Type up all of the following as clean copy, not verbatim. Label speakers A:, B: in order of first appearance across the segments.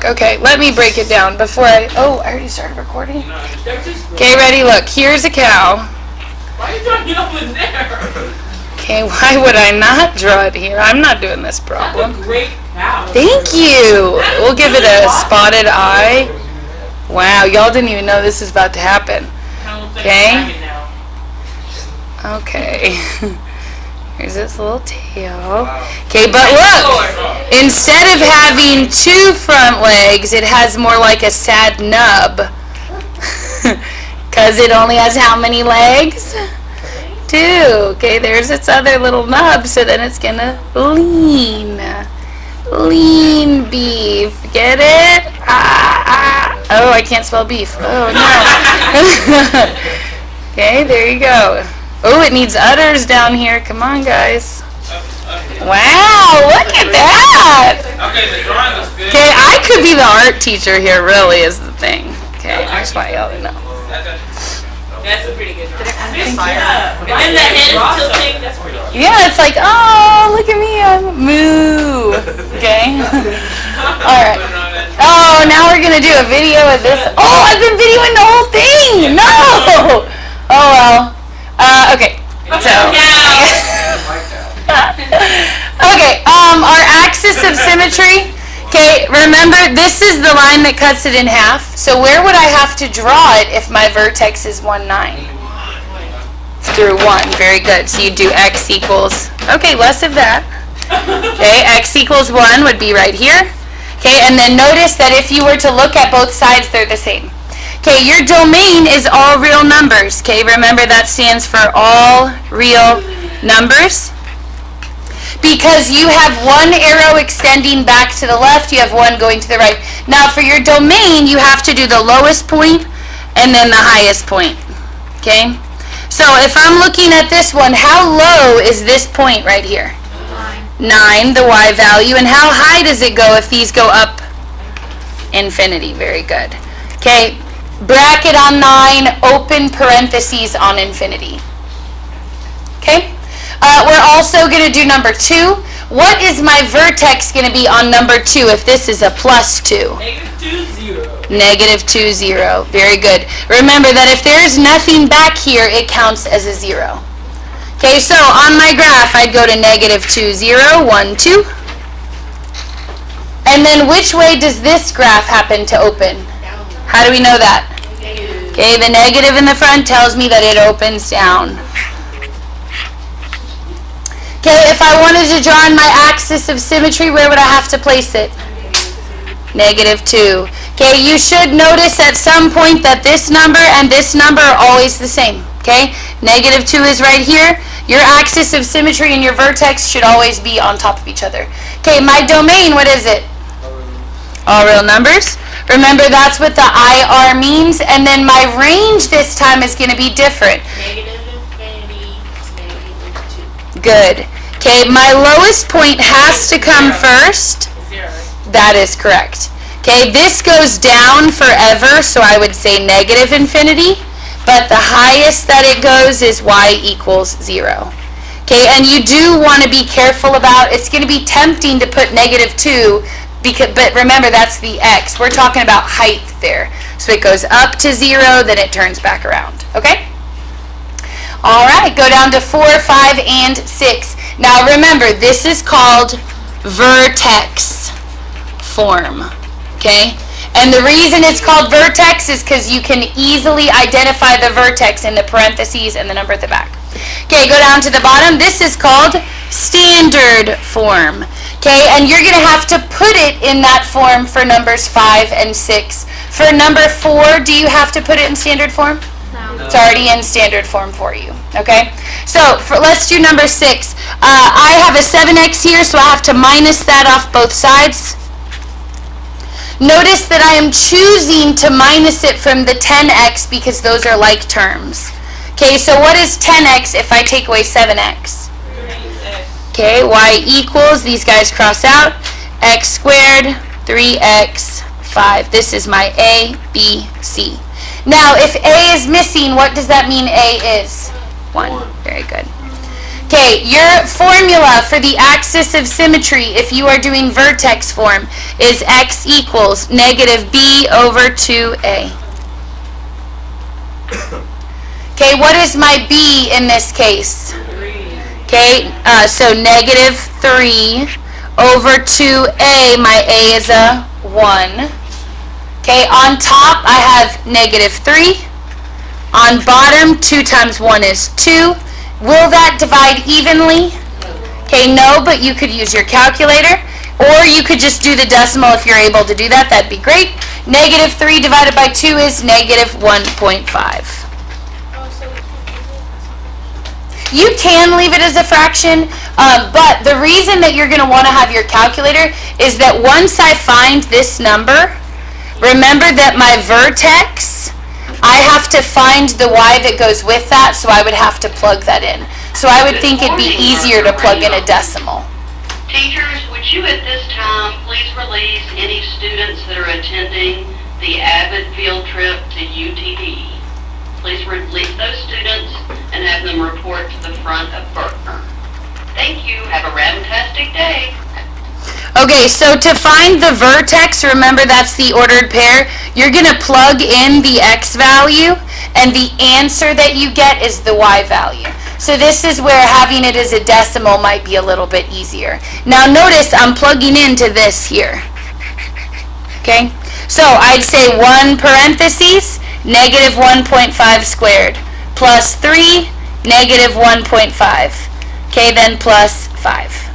A: look. Okay, let me break it down before I already started recording. Okay, ready? Look, here's a cow.
B: Why are you drawing it over there?
A: Okay, why would I not draw it here? I'm not doing this problem.
B: That's a great cow.
A: Thank you. We'll give it a spotted eye. Wow, y'all didn't even know this is about to happen. Okay. Okay. Here's its little tail. Okay, but look, instead of having two front legs, it has more like a sad nub. Because it only has how many legs? Two. Okay, there's its other little nub, so then it's gonna lean. Lean beef. Get it? Oh, I can't spell beef. Oh, no. Okay, there you go. Oh, it needs udders down here. Come on, guys. Wow, look at that.
B: Okay, the drawing looks good.
A: Okay, I could be the art teacher here, really, is the thing. Okay, I just want y'all to know.
B: That's a pretty good drawing. And the head is tilting. That's pretty good.
A: Yeah, it's like, oh, look at me, I'm moo. Okay. All right. Oh, now we're going to do a video of this. Oh, I've been videoing the whole thing. No. Oh, well. Okay. So. Okay, our axis of symmetry. Okay, remember, this is the line that cuts it in half. So where would I have to draw it if my vertex is 1, 9? Through 1. Very good. So you do x equals, okay, less of that. Okay, x equals 1 would be right here. Okay, and then notice that if you were to look at both sides, they're the same. Okay, your domain is all real numbers. Okay, remember that stands for all real numbers. Because you have one arrow extending back to the left, you have one going to the right. Now for your domain, you have to do the lowest point and then the highest point. Okay? So if I'm looking at this one, how low is this point right here? 9, the y value. And how high does it go if these go up? Infinity. Very good. Okay, bracket on 9, open parentheses on infinity. Okay? We're also going to do number 2. What is my vertex going to be on number 2 if this is a plus 2? Negative 2, 0. Very good. Remember that if there's nothing back here, it counts as a 0. Okay, so on my graph, I'd go to negative 2, 0, 1, 2. And then which way does this graph happen to open? How do we know that? Okay, the negative in the front tells me that it opens down. Okay, if I wanted to draw in my axis of symmetry, where would I have to place it? Negative 2. Okay, you should notice at some point that this number and this number are always the same. Okay, negative 2 is right here. Your axis of symmetry and your vertex should always be on top of each other. Okay, my domain, what is it? All real numbers. Remember, that's what the IR means. And then my range this time is going to be different.
B: Negative infinity, negative 2.
A: Good. Okay, my lowest point has to come first.
B: 0.
A: That is correct. Okay, this goes down forever, so I would say negative infinity. But the highest that it goes is y equals 0. Okay, and you do want to be careful about, it's going to be tempting to put negative 2, but remember that's the x. We're talking about height there. So it goes up to 0, then it turns back around. Okay? All right, go down to 4, 5, and 6. Now remember, this is called vertex form. Okay? And the reason it's called vertex is because you can easily identify the vertex in the parentheses and the number at the back. Okay, go down to the bottom. This is called standard form. Okay, and you're going to have to put it in that form for numbers 5 and 6. For number 4, do you have to put it in standard form? No. It's already in standard form for you. Okay, so let's do number 6. I have a 7x here, so I have to minus that off both sides. Notice that I am choosing to minus it from the 10x because those are like terms. Okay, so what is 10x if I take away 7x? Okay, y equals, these guys cross out, x squared, 3x, 5. This is my A, B, C. Now, if A is missing, what does that mean A is? 1. Very good. Okay, your formula for the axis of symmetry, if you are doing vertex form, is x equals negative b over 2a. Okay, what is my b in this case?
B: 3.
A: Okay, so negative 3 over 2a, my a is a 1. Okay, on top I have negative 3. On bottom, 2 times 1 is 2. Will that divide evenly? Okay, no, but you could use your calculator, or you could just do the decimal if you're able to do that. That'd be great. Negative 3 divided by 2 is negative 1.5. You can leave it as a fraction, but the reason that you're going to want to have your calculator is that once I find this number, remember that my vertex, I have to find the y that goes with that, so I would have to plug that in. So I would think it'd be easier to plug in a decimal.
C: Teachers, would you at this time please release any students that are attending the Avid field trip to UTD? Please release those students and have them report to the front of Berkner. Thank you. Have a fantastic day.
A: Okay, so to find the vertex, remember that's the ordered pair, you're going to plug in the x value, and the answer that you get is the y value. So this is where having it as a decimal might be a little bit easier. Now notice I'm plugging into this here. Okay, so I'd say 1 parentheses, negative 1.5 squared, plus 3, negative 1.5. Okay, then plus 5.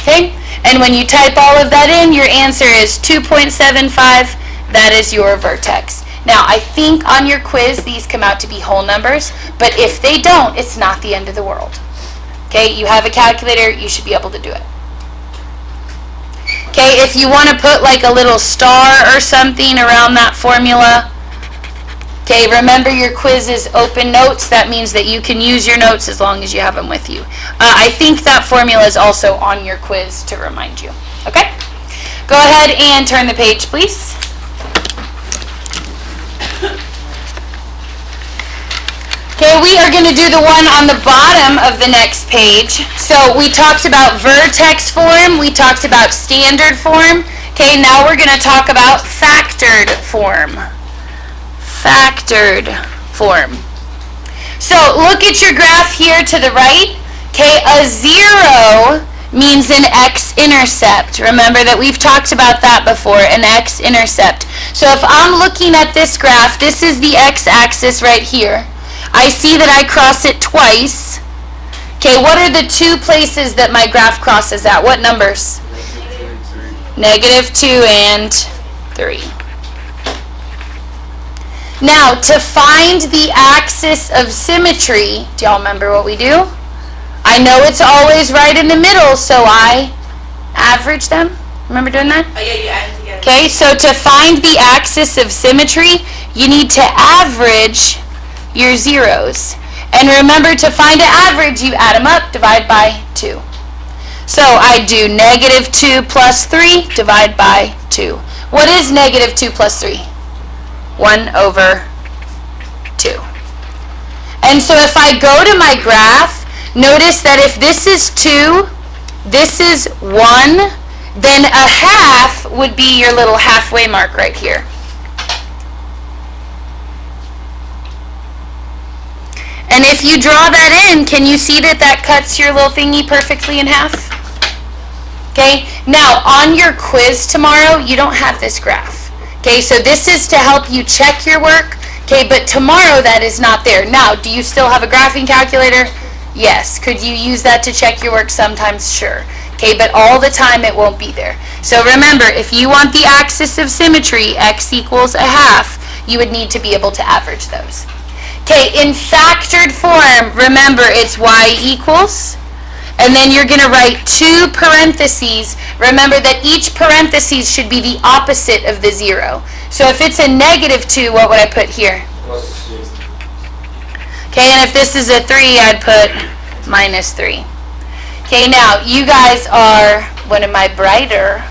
A: Okay, and when you type all of that in, your answer is 2.75. That is your vertex. Now, I think on your quiz, these come out to be whole numbers, but if they don't, it's not the end of the world. Okay, you have a calculator, you should be able to do it. Okay, if you want to put like a little star or something around that formula, okay, remember your quiz is open notes. That means that you can use your notes as long as you have them with you. I think that formula is also on your quiz to remind you. Okay? Go ahead and turn the page, please. Okay, we are going to do the one on the bottom of the next page. So we talked about vertex form. We talked about standard form. Okay, now we're going to talk about factored form. Factored form. So look at your graph here to the right. Okay, a 0 means an x-intercept. Remember that we've talked about that before, an x-intercept. So if I'm looking at this graph, this is the x-axis right here. I see that I cross it twice. Okay, what are the two places that my graph crosses at? What numbers? Negative 2 and 3. Now, to find the axis of symmetry, do y'all remember what we do? I know it's always right in the middle, so I average them. Remember doing that?
B: Oh yeah, you add them together.
A: Okay, so to find the axis of symmetry, you need to average your zeros. And remember, to find an average, you add them up, divide by 2. So I do negative 2 plus 3, divide by 2. What is negative 2 plus 3? 1 over 2. And so if I go to my graph, notice that if this is 2, this is 1, then a half would be your little halfway mark right here. And if you draw that in, can you see that that cuts your little thingy perfectly in half? Okay, now on your quiz tomorrow, you don't have this graph. Okay, so this is to help you check your work. Okay, but tomorrow that is not there. Now, do you still have a graphing calculator? Yes. Could you use that to check your work sometimes? Sure. Okay, but all the time it won't be there. So remember, if you want the axis of symmetry, x equals a half, you would need to be able to average those. Okay, in factored form, remember it's y equals, and then you're going to write 2 parentheses. Remember that each parentheses should be the opposite of the 0. So if it's a negative 2, what would I put here? Okay, and if this is a 3, I'd put minus 3. Okay, now you guys are one of my brighter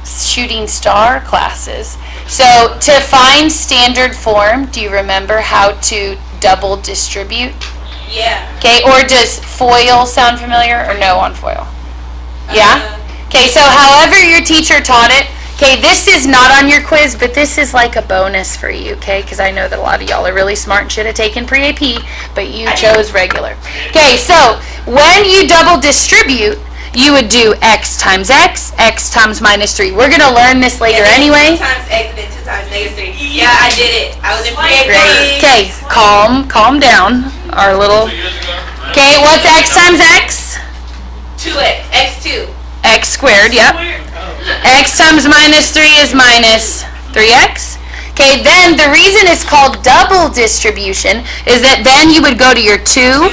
A: shooting star classes. So to find standard form, do you remember how to double distribute?
B: Yeah.
A: Okay, or does FOIL sound familiar or no on FOIL? Yeah? Okay, so however your teacher taught it, okay, this is not on your quiz, but this is like a bonus for you, okay? Because I know that a lot of y'all are really smart and should have taken pre-AP, but you chose regular. Okay, so when you double distribute, you would do x times x, x times minus 3. We're going to learn this later anyway.
B: 2 times x and then 2 times negative 3. Yeah, I did it. I was in pre-AP.
A: Great. Okay, calm down. Our little... Okay, what's x times x?
B: 2x. x2.
A: X squared, yep. X times minus 3 is minus 3x. Okay, then the reason it's called double distribution is that then you would go to your 2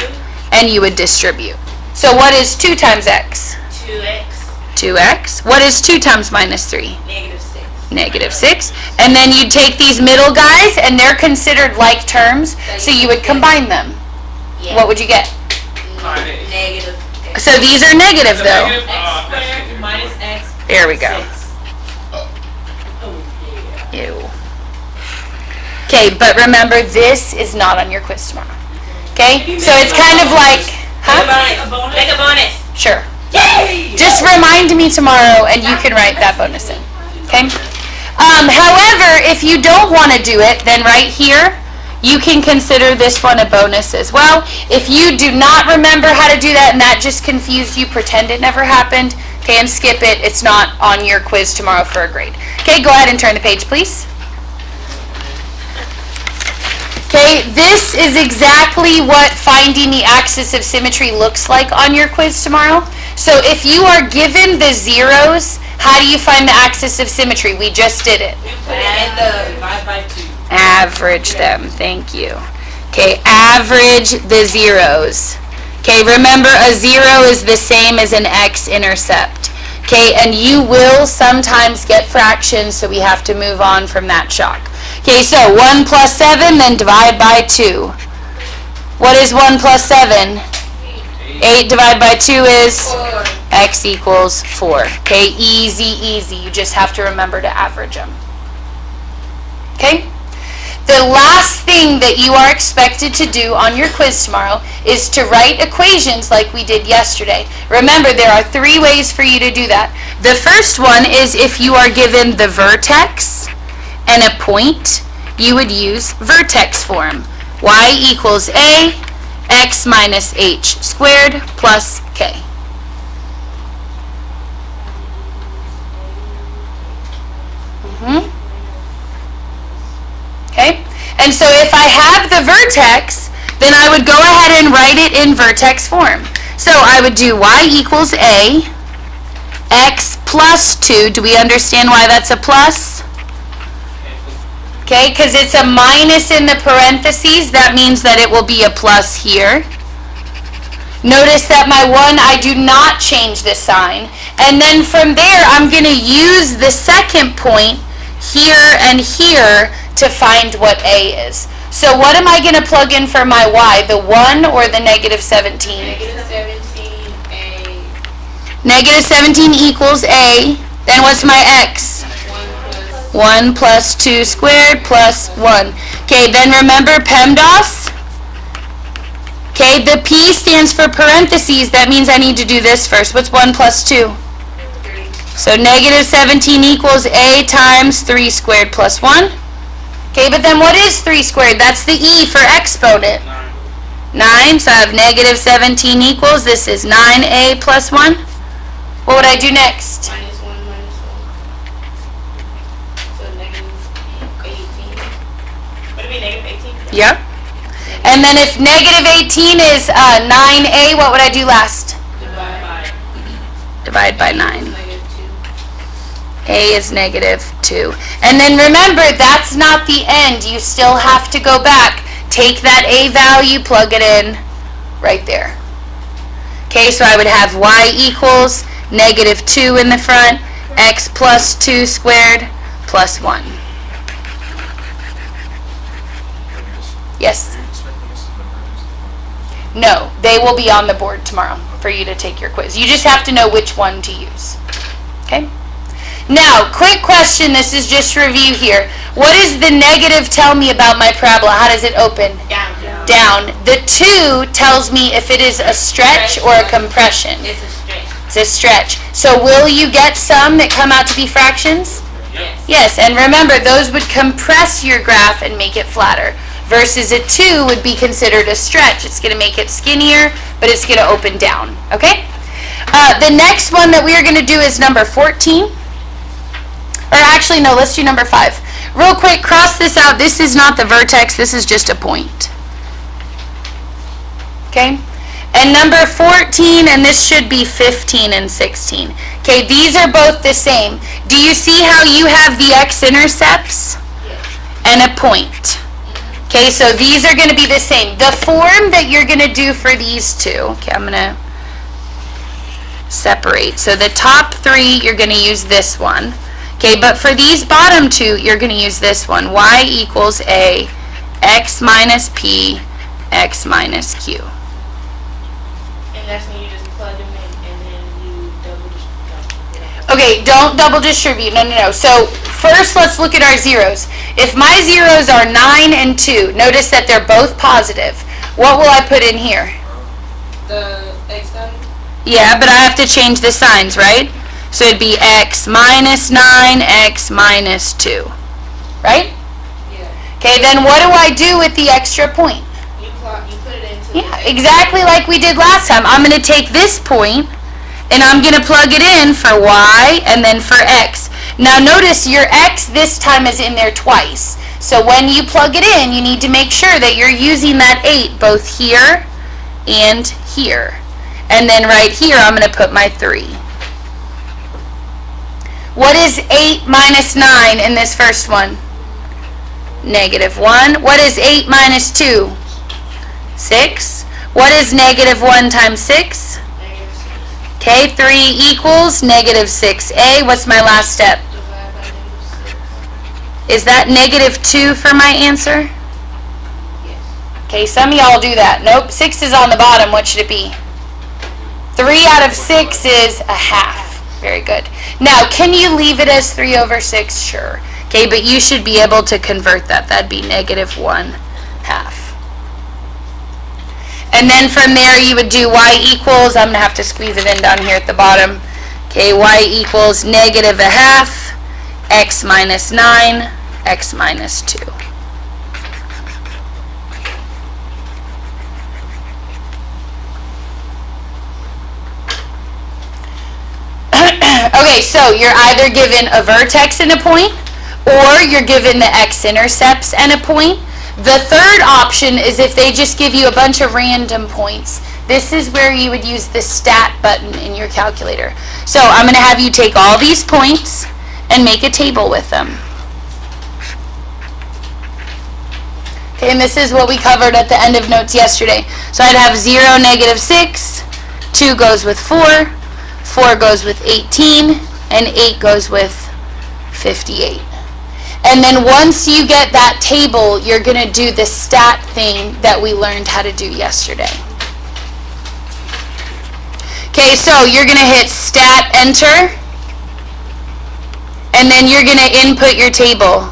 A: and you would distribute. So what is 2 times x?
B: 2x.
A: 2x. What is 2 times minus 3?
B: Negative 6.
A: Negative 6. And then you take these middle guys and they're considered like terms, so you would combine them.
B: Yeah.
A: What would you get?
B: Negative.
A: So these are negative though.
B: X squared minus x.
A: There we go.
B: 6. Oh, yeah.
A: Ew. Okay, but remember, this is not on your quiz tomorrow. Okay? So it's kind of like, huh?
B: Make a bonus.
A: Sure.
B: Yay!
A: Just remind me tomorrow and you can write that bonus in. Okay? However, if you don't want to do it, then right here, you can consider this one a bonus as well. If you do not remember how to do that and that just confused you, pretend it never happened, okay, and skip it. It's not on your quiz tomorrow for a grade. Okay, go ahead and turn the page, please. Okay, this is exactly what finding the axis of symmetry looks like on your quiz tomorrow. So if you are given the zeros, how do you find the axis of symmetry? We just did it.
B: You put it in the divide by 2.
A: Average them. Thank you. Okay, average the zeros. Okay, remember a 0 is the same as an x-intercept. Okay, and you will sometimes get fractions, so we have to move on from that shock. Okay, so 1 plus 7, then divide by 2. What is 1 plus 7? 8 divided by 2 is?
B: 4.
A: X equals 4. Okay, easy. You just have to remember to average them. Okay? The last thing that you are expected to do on your quiz tomorrow is to write equations like we did yesterday. Remember, there are 3 ways for you to do that. The first one is if you are given the vertex and a point, you would use vertex form. Y equals A, x minus h squared plus k. Okay? And so if I have the vertex, then I would go ahead and write it in vertex form. So I would do y equals a, x plus 2. Do we understand why that's a plus? Okay, because it's a minus in the parentheses. That means that it will be a plus here. Notice that my 1, I do not change the sign. And then from there, I'm going to use the second point here and here to find what A is. So what am I going to plug in for my Y? The 1 or the negative 17?
B: Negative 17, A.
A: Negative 17 equals A. Then what's my X? 1 plus 2 squared plus 1. Okay, then remember PEMDAS? Okay, the P stands for parentheses. That means I need to do this first. What's 1 plus 2?
B: 3.
A: So negative 17 equals A times 3 squared plus 1. Okay, but then what is 3 squared? That's the E for exponent. 9, so I have negative 17 equals, this is 9A plus 1. What would I do next?
B: Minus 1, minus 1. So negative 18. Would it be negative 18?
A: Yep. And then if negative 18 is 9A, what would I do last? Divide by 9. A is negative 2. And then remember, that's not the end. You still have to go back. Take that A value, plug it in right there. Okay, so I would have Y equals negative 2 in the front, X plus 2 squared plus 1. Yes? No, they will be on the board tomorrow for you to take your quiz. You just have to know which one to use. Okay? Now, quick question, this is just review here. What does the negative tell me about my parabola? How does it open? down. The 2 tells me if it is a stretch or a compression.
B: It's a stretch.
A: It's a stretch. So will you get some that come out to be fractions?
B: Yes.
A: Yes, and remember, those would compress your graph and make it flatter, versus a 2 would be considered a stretch. It's going to make it skinnier, but it's going to open down, okay? The next one that we are going to do is number 14. Or actually, no, let's do number 5. Real quick, cross this out. This is not the vertex. This is just a point. Okay? And number 14, and this should be 15 and 16. Okay, these are both the same. Do you see how you have the x-intercepts? And a point. Okay, so these are going to be the same. The form that you're going to do for these two, okay, I'm going to separate. So the top 3, you're going to use this one. Okay, but for these bottom 2, you're going to use this one. Y equals A, x minus P, x minus Q.
B: And that's when you just plug them in and then you double distribute.
A: Okay, don't double distribute. No. So first, let's look at our zeros. If my zeros are 9 and 2, notice that they're both positive. What will I put in here?
B: The x value?
A: Yeah, but I have to change the signs, right? So it'd be x minus 9, x minus 2. Right?
B: Yeah.
A: Okay, then what do I do with the extra point?
B: You put it into
A: Yeah, exactly like we did last time. I'm going to take this point and I'm going to plug it in for y and then for x. Now notice your x this time is in there twice. So when you plug it in, you need to make sure that you're using that 8 both here and here. And then right here, I'm going to put my 3. What is 8 minus 9 in this first one? -1. What is 8 minus 2? 6. What is -1 times 6? Okay, 3 equals -6a. What's my last step? Is that -2 for my answer? Okay, some of y'all do that. Nope, 6 is on the bottom. What should it be? 3 out of 6 is a half. Very good. Now, can you leave it as 3 over 6? Sure. Okay, but you should be able to convert that. That'd be -1/2. And then from there, you would do y equals, I'm going to have to squeeze it in down here at the bottom. Okay, y equals -1/2, x minus 9, x minus 2. Okay, so you're either given a vertex and a point, or you're given the x-intercepts and a point. The third option is if they just give you a bunch of random points. This is where you would use the stat button in your calculator. So I'm going to have you take all these points and make a table with them. Okay, and this is what we covered at the end of notes yesterday. So I'd have 0, -6, 2 goes with 4, 4 goes with 18, and 8 goes with 58. And then once you get that table, you're going to do the stat thing that we learned how to do yesterday. Okay, so you're going to hit stat enter, and then you're going to input your table.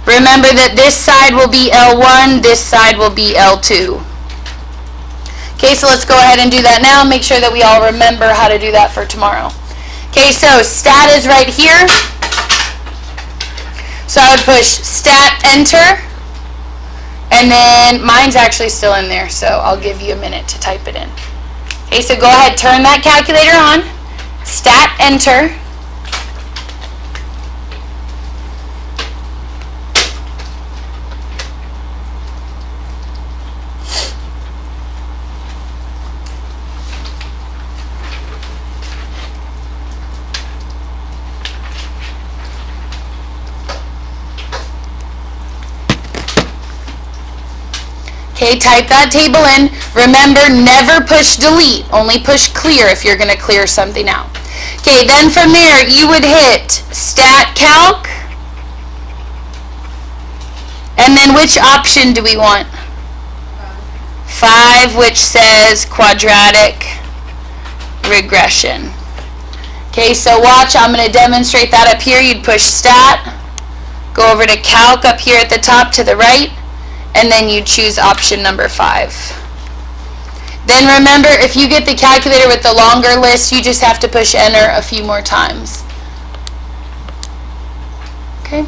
A: Remember that this side will be L1, this side will be L2. Okay, so let's go ahead and do that now. Make sure that we all remember how to do that for tomorrow. Okay, so stat is right here. So I would push stat enter, and then mine's actually still in there, so I'll give you a minute to type it in. Okay, so go ahead, turn that calculator on, stat enter. Okay, type that table in. Remember, never push delete, only push clear if you're going to clear something out. Okay, then from there, you would hit stat calc. And then which option do we want? 5, which says quadratic regression. Okay, so watch, I'm going to demonstrate that up here. You'd push stat, go over to calc up here at the top to the right. and then you choose option number 5. Then remember, if you get the calculator with the longer list, you just have to push enter a few more times. Okay?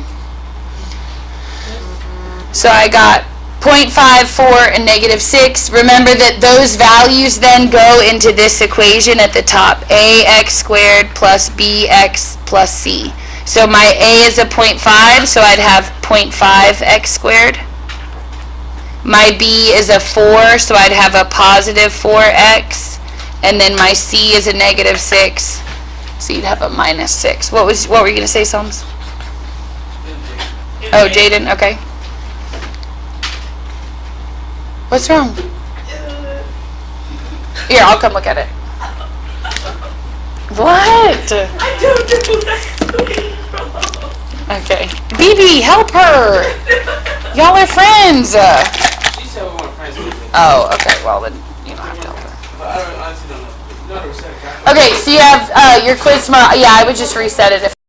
A: So I got 0.54 and -6. Remember that those values then go into this equation at the top. ax squared plus bx plus c. So my a is a 0.5, so I'd have 0.5x squared. My b is a 4, so I'd have a positive 4x. And then my c is a -6, so you'd have a -6. What were you going to say, Psalms? Oh, Jaden, okay. What's wrong? Here, I'll come look at it. What?
B: I don't know that's
A: Okay. BB, help her! Y'all are friends!
D: She said we weren't friends with me.
A: Oh, okay, well then, you don't have to help her.
D: But I honestly don't know. No, they were set.
A: Okay, so you have your quiz tomorrow. Yeah, I would just reset it if